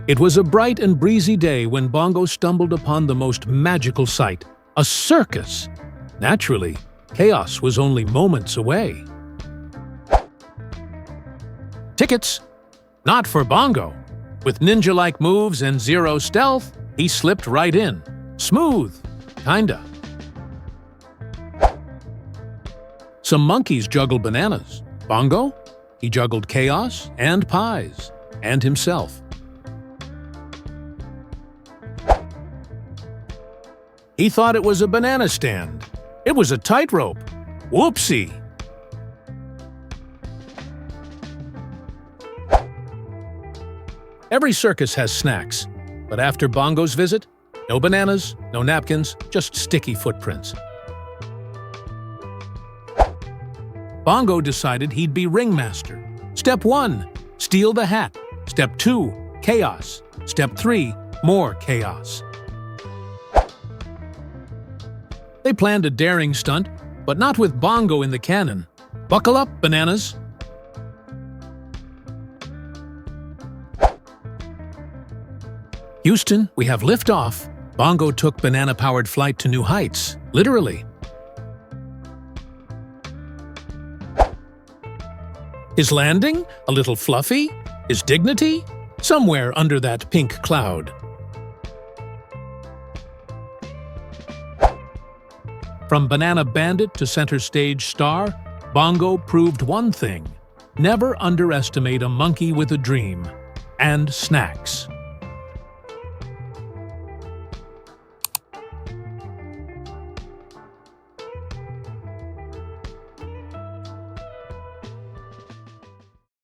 It was a bright and breezy day when Bongo stumbled upon the most magical sight, a circus. Naturally, chaos was only moments away. Tickets? Not for Bongo. With ninja-like moves and zero stealth, he slipped right in. Smooth, kinda. Some monkeys juggled bananas. Bongo? He juggled chaos and pies, and himself. He thought it was a banana stand. It was a tightrope. Whoopsie! Every circus has snacks, but after Bongo's visit, no bananas, no napkins, just sticky footprints. Bongo decided he'd be ringmaster. Step 1, steal the hat. Step 2, chaos. Step 3, more chaos. They planned a daring stunt, but not with Bongo in the cannon. Buckle up, bananas. Houston, we have liftoff. Bongo took banana-powered flight to new heights, literally. His landing? A little fluffy? His dignity? Somewhere under that pink cloud. From Banana Bandit to center stage star, Bongo proved one thing: never underestimate a monkey with a dream and snacks.